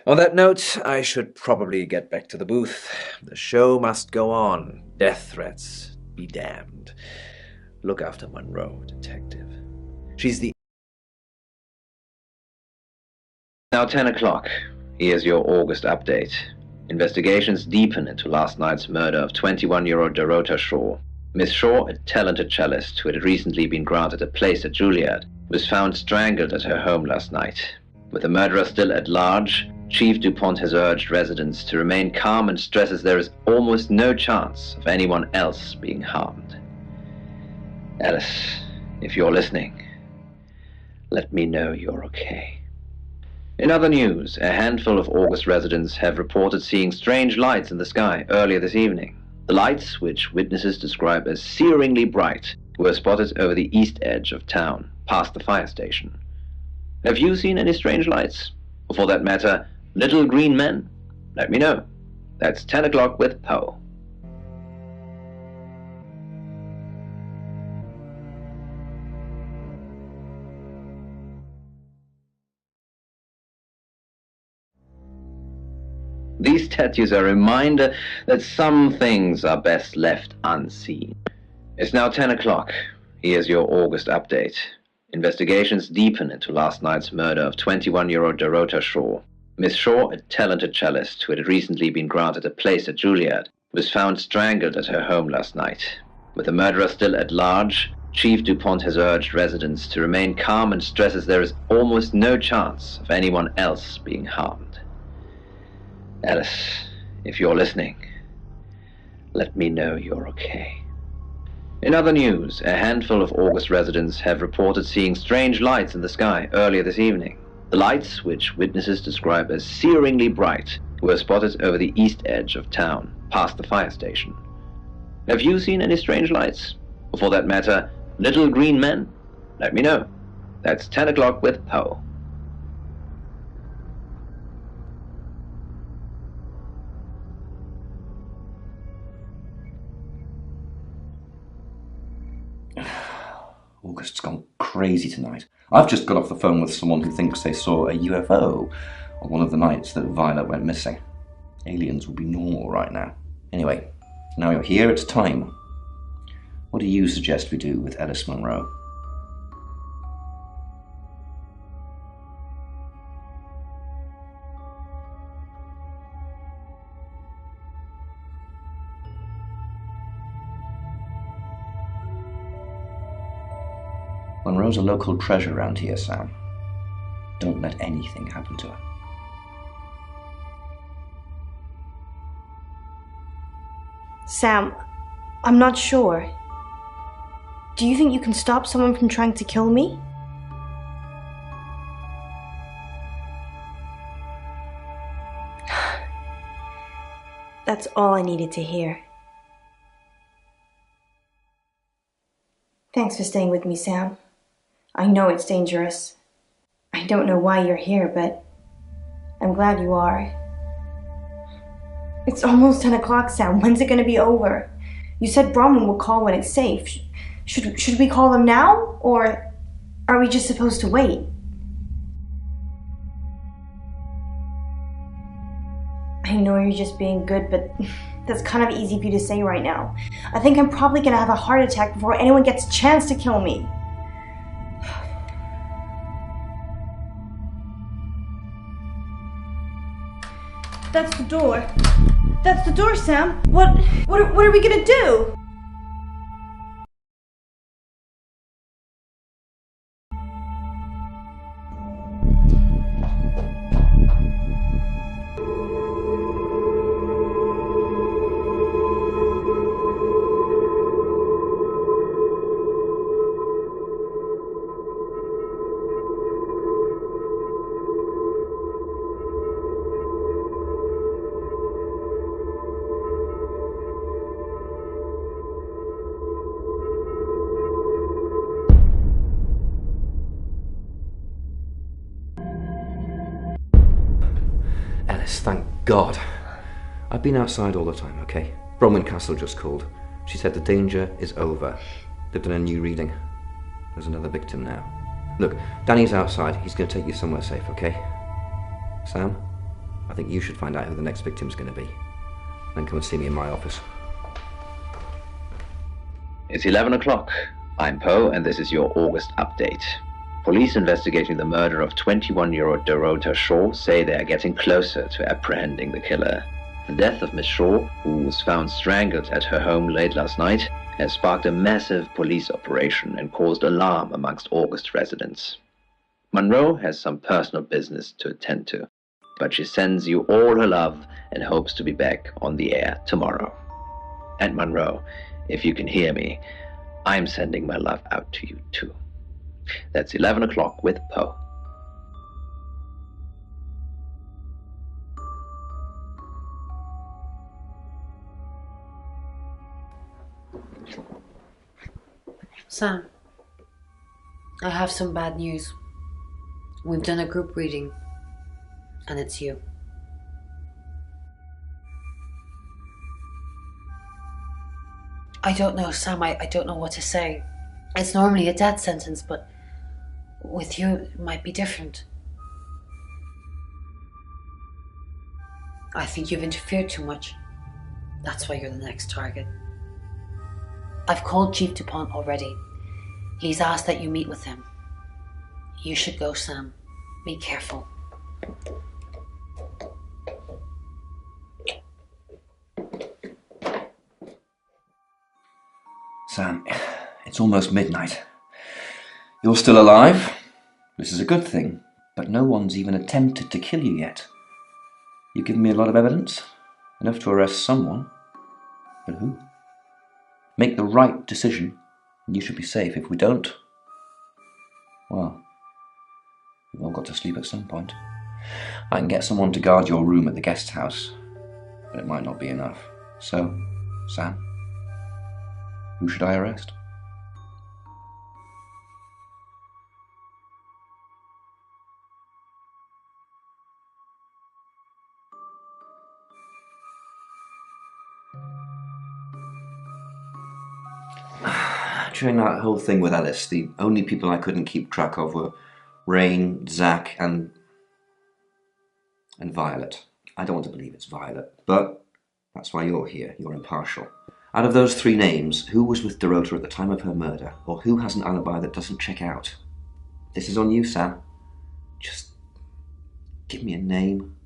On that note, I should probably get back to the booth. The show must go on. Death threats be damned. Look after Monroe, detective. She's the... Now 10 o'clock. Here's your August update. Investigations deepen into last night's murder of 21-year-old Dorota Shaw. Miss Shaw, a talented cellist who had recently been granted a place at Juilliard, was found strangled at her home last night. With the murderer still at large, Chief DuPont has urged residents to remain calm and stresses there is almost no chance of anyone else being harmed. Alice, if you're listening, let me know you're okay. In other news, a handful of August residents have reported seeing strange lights in the sky earlier this evening. The lights, which witnesses describe as searingly bright, were spotted over the east edge of town, past the fire station. Have you seen any strange lights? Or for that matter, little green men? Let me know. That's 10 o'clock with Poe. These tattoos are a reminder that some things are best left unseen. It's now 10 o'clock. Here's your August update. Investigations deepen into last night's murder of 21-year-old Dorota Shaw. Miss Shaw, a talented cellist who had recently been granted a place at Juilliard, was found strangled at her home last night. With the murderer still at large, Chief DuPont has urged residents to remain calm and stresses there is almost no chance of anyone else being harmed. Alice, if you're listening, let me know you're okay. In other news, a handful of August residents have reported seeing strange lights in the sky earlier this evening. The lights, which witnesses describe as searingly bright, were spotted over the east edge of town, past the fire station. Have you seen any strange lights? Or for that matter, little green men? Let me know. That's 10 o'clock with Poe. August's gone crazy tonight. I've just got off the phone with someone who thinks they saw a UFO on one of the nights that Violet went missing. Aliens would be normal right now. Anyway, now you're here, it's time. What do you suggest we do with Alice Monroe? Monroe's a local treasure around here, Sam. Don't let anything happen to her. Sam, I'm not sure. Do you think you can stop someone from trying to kill me? That's all I needed to hear. Thanks for staying with me, Sam. I know it's dangerous. I don't know why you're here, but I'm glad you are. It's almost 10 o'clock, Sam. When's it gonna be over? You said Bronwyn will call when it's safe. Should we call them now? Or are we just supposed to wait? I know you're just being good, but that's kind of easy for you to say right now. I think I'm probably gonna have a heart attack before anyone gets a chance to kill me. That's the door. That's the door, Sam. What are we gonna do? Alice, thank God. I've been outside all the time, okay? Bronwyn Castle just called. She said the danger is over. They've done a new reading. There's another victim now. Look, Danny's outside. He's going to take you somewhere safe, okay? Sam? I think you should find out who the next victim's going to be. Then come and see me in my office. It's 11 o'clock. I'm Poe, and this is your August update. Police investigating the murder of 21-year-old Dorota Shaw say they are getting closer to apprehending the killer. The death of Miss Shaw, who was found strangled at her home late last night, has sparked a massive police operation and caused alarm amongst August residents. Monroe has some personal business to attend to, but she sends you all her love and hopes to be back on the air tomorrow. And Monroe, if you can hear me, I'm sending my love out to you too. That's 11 o'clock with Poe. Sam, I have some bad news. We've done a group reading, and it's you. I don't know, Sam, I don't know what to say. It's normally a death sentence, but with you it might be different. I think you've interfered too much. That's why you're the next target. I've called Chief DuPont already. He's asked that you meet with him. You should go, Sam. Be careful. Sam, it's almost midnight. You're still alive. This is a good thing, but no one's even attempted to kill you yet. You've given me a lot of evidence, enough to arrest someone. But who? Make the right decision, and you should be safe. If we don't, well, we've all got to sleep at some point. I can get someone to guard your room at the guest house, but it might not be enough. So, Sam, who should I arrest? During that whole thing with Alice, the only people I couldn't keep track of were Rain, Zach, and Violet. I don't want to believe it's Violet, but that's why you're here. You're impartial. Out of those three names, who was with Dorota at the time of her murder, or who has an alibi that doesn't check out? This is on you, Sam. Just give me a name.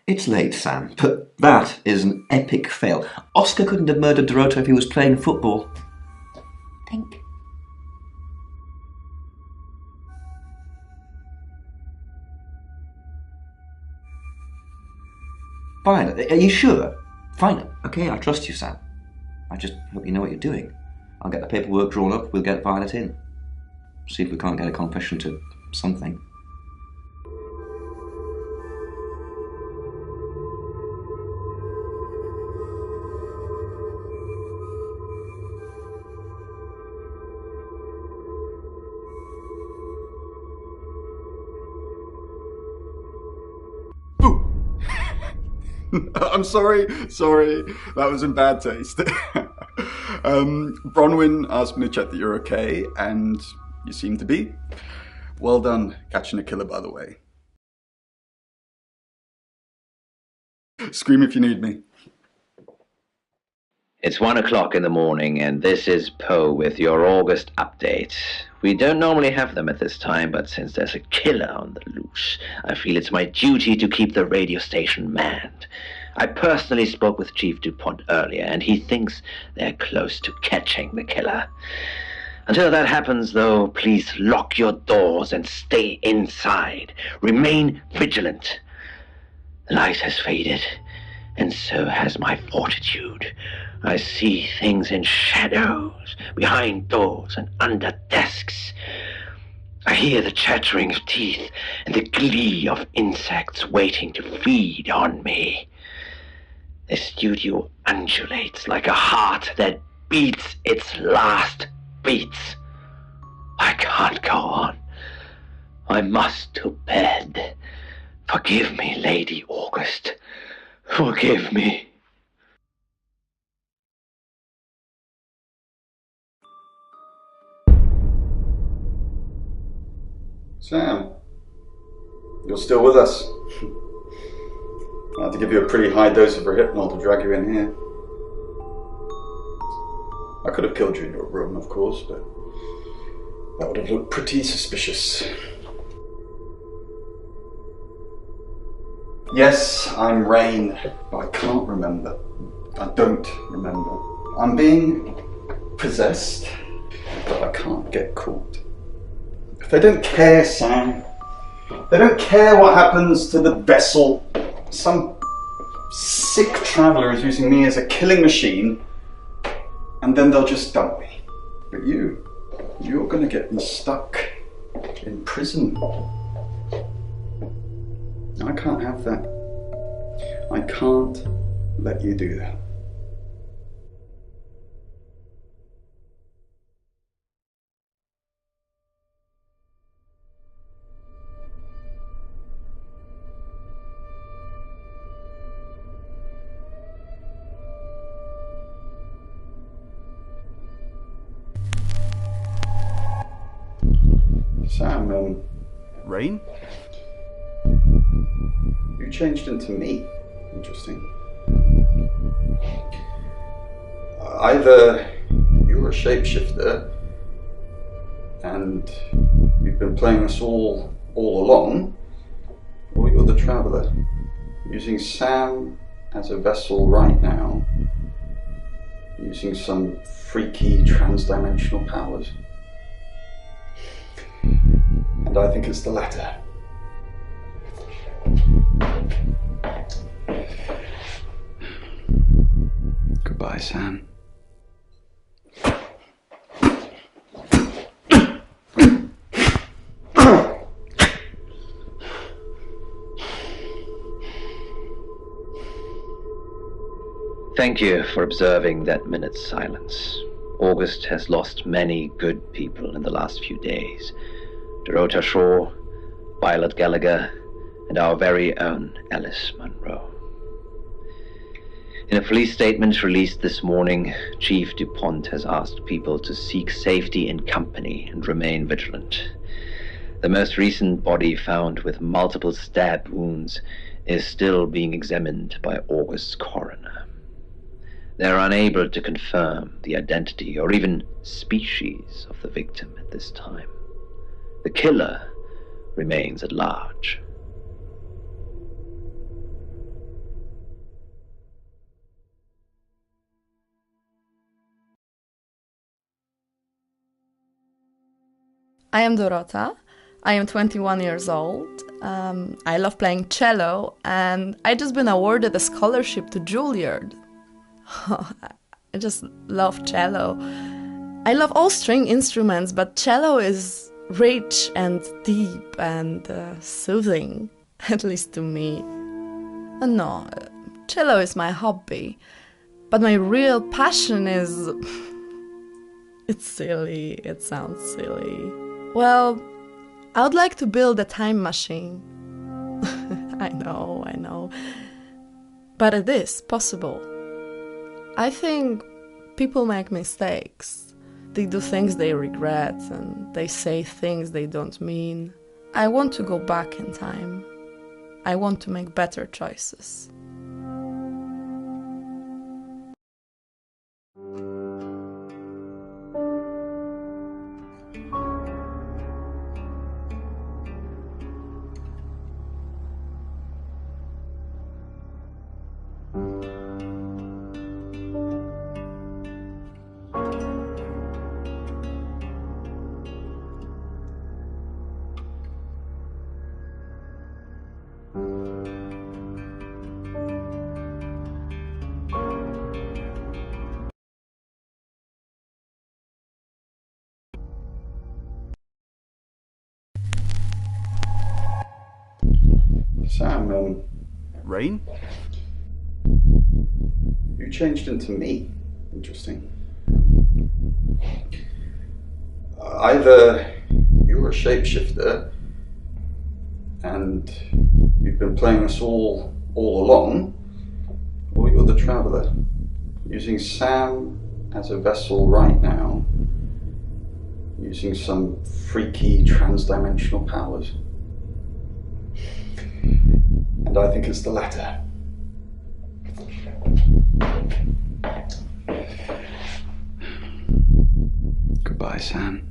It's late, Sam, but that is an epic fail. Oscar couldn't have murdered Dorota if he was playing football. Think. Fine, are you sure? Fine, okay, I trust you, Sam. I just hope you know what you're doing. I'll get the paperwork drawn up, we'll get Violet in. See if we can't get a confession to something. I'm sorry, that was in bad taste. Bronwyn asked me to check that you're okay, and you seem to be. Well done catching a killer, by the way. Scream if you need me. It's 1 o'clock in the morning, and this is Poe with your August update. We don't normally have them at this time, but since there's a killer on the loose, I feel it's my duty to keep the radio station manned. I personally spoke with Chief DuPont earlier, and he thinks they're close to catching the killer. Until that happens, though, please lock your doors and stay inside. Remain vigilant. The light has faded, and so has my fortitude. I see things in shadows, behind doors and under desks. I hear the chattering of teeth and the glee of insects waiting to feed on me. The studio undulates like a heart that beats its last beats. I can't go on. I must to bed. Forgive me, Lady August. Forgive me. Sam, you're still with us. I had to give you a pretty high dose of Rohypnol to drag you in here. I could have killed you in your room, of course, but that would have looked pretty suspicious. Yes, I'm Rain, but I can't remember. I don't remember. I'm being possessed, but I can't get caught. They don't care, Sam. They don't care what happens to the vessel. Some sick traveller is using me as a killing machine, and then they'll just dump me. But you're going to get me stuck in prison. I can't have that. I can't let you do that. Sam, Rain? you changed into me. Interesting. Either you're a shapeshifter and you've been playing us all along, or you're the traveller, using Sam as a vessel right now, using some freaky trans-dimensional powers. And I think it's the latter. Goodbye, Sam. Thank you for observing that minute's silence. August has lost many good people in the last few days. Dorota Shaw, Violet Gallagher, and our very own Alice Munro. In a police statement released this morning, Chief DuPont has asked people to seek safety in company and remain vigilant. The most recent body, found with multiple stab wounds, is still being examined by August's coroner. They're unable to confirm the identity or even species of the victim at this time. The killer remains at large. I am Dorota. I am 21 years old. I love playing cello, and I just been awarded a scholarship to Juilliard. I just love cello. I love all string instruments, but cello is rich and deep and soothing, at least to me. No, cello is my hobby, but my real passion is... It's silly, it sounds silly. Well, I would like to build a time machine. I know. But it is possible. I think people make mistakes. They do things they regret and they say things they don't mean. I want to go back in time. I want to make better choices. Sam, Rain? you changed into me. Interesting. Either you're a shapeshifter and you've been playing us all along, or you're the traveller, using Sam as a vessel right now, using some freaky trans-dimensional powers. And I think it's the latter. Goodbye, Sam.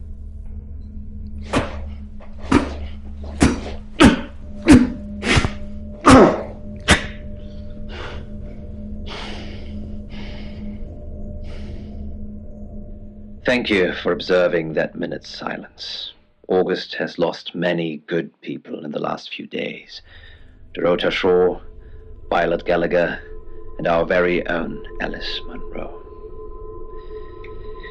Thank you for observing that minute's silence. August has lost many good people in the last few days. Dorota Shaw, Violet Gallagher, and our very own Alice Munro.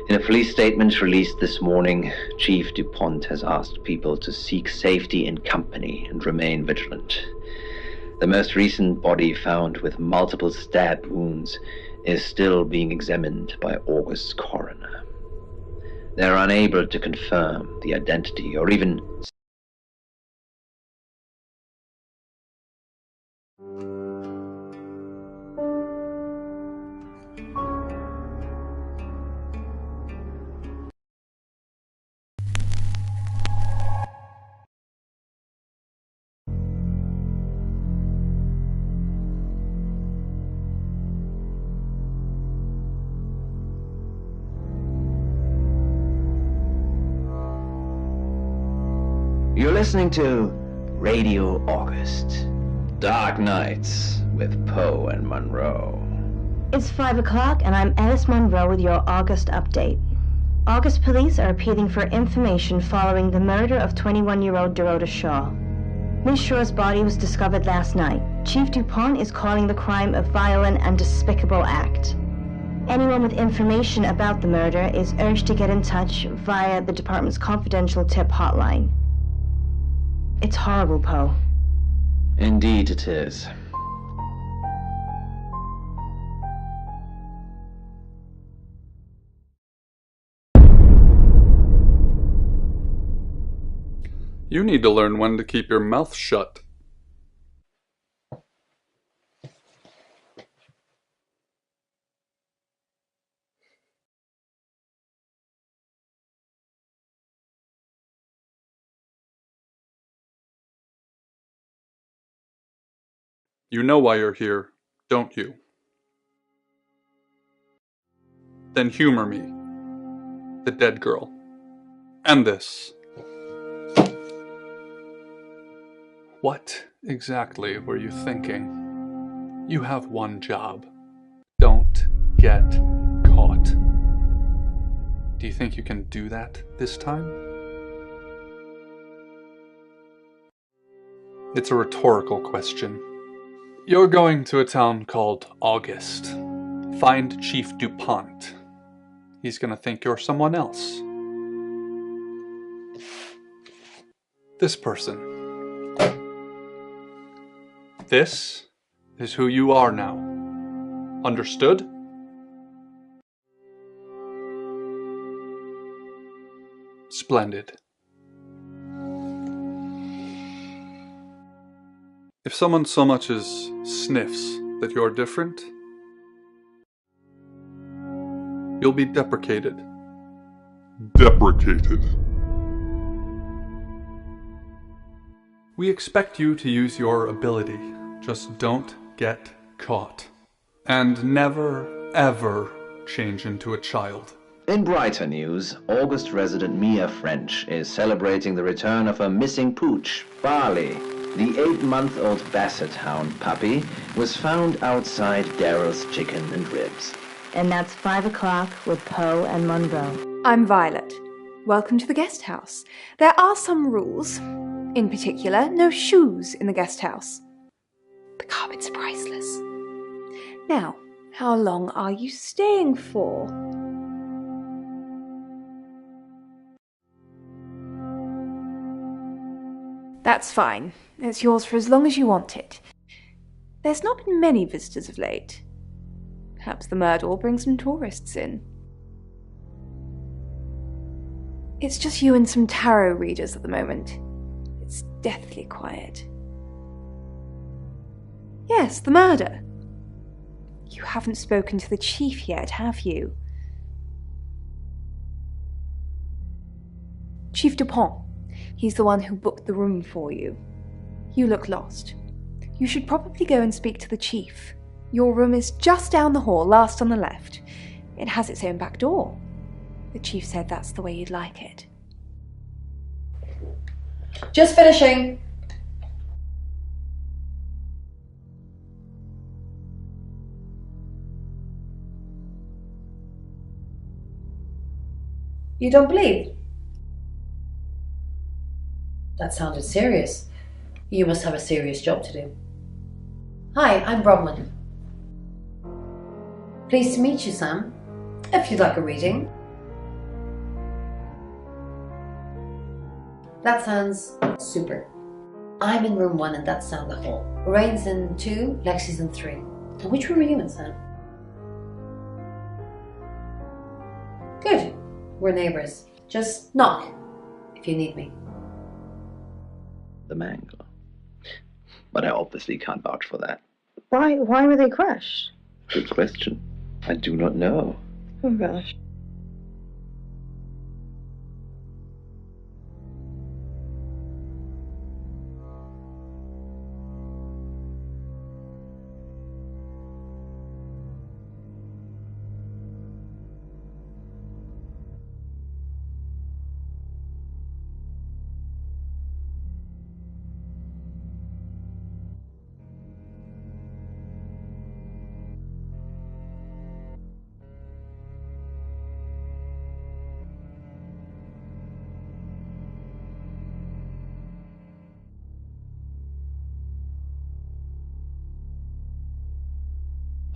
In a police statement released this morning, Chief DuPont has asked people to seek safety in company and remain vigilant. The most recent body, found with multiple stab wounds, is still being examined by August's coroner. They're unable to confirm the identity or even... You're listening to Radio August. Dark Nights with Poe and Monroe. It's 5 o'clock, and I'm Alice Munro with your August update. August police are appealing for information following the murder of 21-year-old Dorota Shaw. Miss Shaw's body was discovered last night. Chief DuPont is calling the crime a violent and despicable act. Anyone with information about the murder is urged to get in touch via the department's confidential tip hotline. It's horrible, Poe. Indeed it is. You need to learn when to keep your mouth shut. You know why you're here, don't you? Then humor me, the dead girl, and this. What exactly were you thinking? You have one job. Don't get caught. Do you think you can do that this time? It's a rhetorical question. You're going to a town called August. Find Chief DuPont. He's gonna think you're someone else. This person. This is who you are now. Understood? Splendid. If someone so much as sniffs that you're different, you'll be deprecated. Deprecated. We expect you to use your ability. Just don't get caught. And never, ever change into a child. In brighter news, August resident Mia French is celebrating the return of her missing pooch, Barley. The 8-month-old Basset Hound puppy was found outside Daryl's Chicken and Ribs. And that's 5 o'clock with Poe and Munro. I'm Violet. Welcome to the guest house. There are some rules. In particular, no shoes in the guest house. The carpets are priceless. Now, how long are you staying for? That's fine. It's yours for as long as you want it. There's not been many visitors of late. Perhaps the murder will bring some tourists in. It's just you and some tarot readers at the moment. It's deathly quiet. Yes, the murder. You haven't spoken to the chief yet, have you? Chief Dupont. He's the one who booked the room for you. You look lost. You should probably go and speak to the chief. Your room is just down the hall, last on the left. It has its own back door. The chief said that's the way you'd like it. Just finishing. You don't believe? That sounded serious. You must have a serious job to do. Hi, I'm Bronwyn. Pleased to meet you, Sam. If you'd like a reading. That sounds super. I'm in room 1 and that's down the hall. Lorraine's in 2, Lexi's in 3. And which room are you in, Sam? Good. We're neighbours. Just knock if you need me. The Mangler. But I obviously can't vouch for that. Why were they crushed? Good question. I do not know. Oh gosh.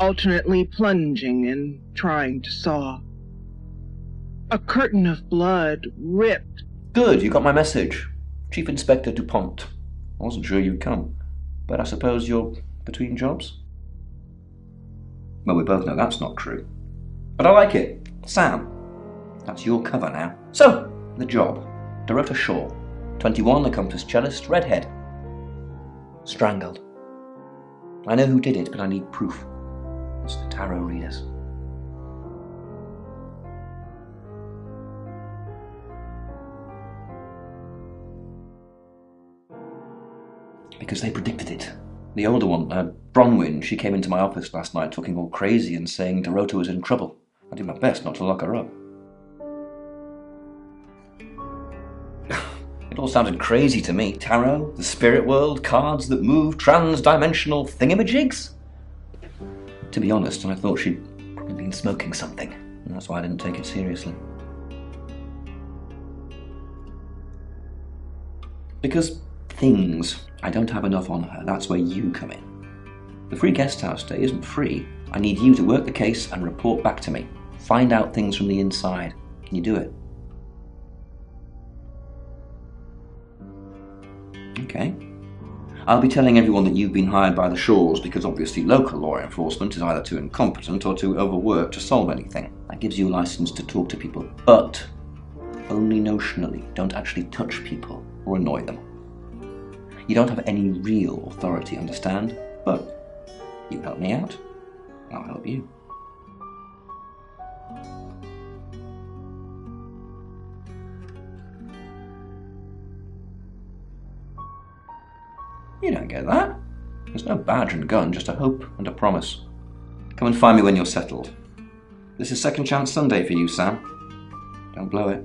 Alternately plunging and trying to saw. A curtain of blood ripped. Good, you got my message. Chief Inspector Dupont. I wasn't sure you'd come, but I suppose you're between jobs? Well, we both know that's not true. But I like it. Sam, that's your cover now. So, the job. Dorota Shaw, 21, accomplished cellist, redhead. Strangled. I know who did it, but I need proof. It's the tarot readers. Because they predicted it. The older one, Bronwyn, she came into my office last night talking all crazy and saying Dorota was in trouble. I did my best not to lock her up. It all sounded crazy to me. Tarot, the spirit world, cards that move, trans-dimensional thingamajigs. To be honest, I thought she'd probably been smoking something, and that's why I didn't take it seriously. Because things, I don't have enough on her, that's where you come in. The free guest house stay isn't free. I need you to work the case and report back to me. Find out things from the inside. Can you do it? Okay. I'll be telling everyone that you've been hired by the Shaws because obviously local law enforcement is either too incompetent or too overworked to solve anything. That gives you a license to talk to people, but only notionally. Don't actually touch people or annoy them. You don't have any real authority, understand? But you help me out, I'll help you. You don't get that. There's no badge and gun, just a hope and a promise. Come and find me when you're settled. This is Second Chance Sunday for you, Sam. Don't blow it.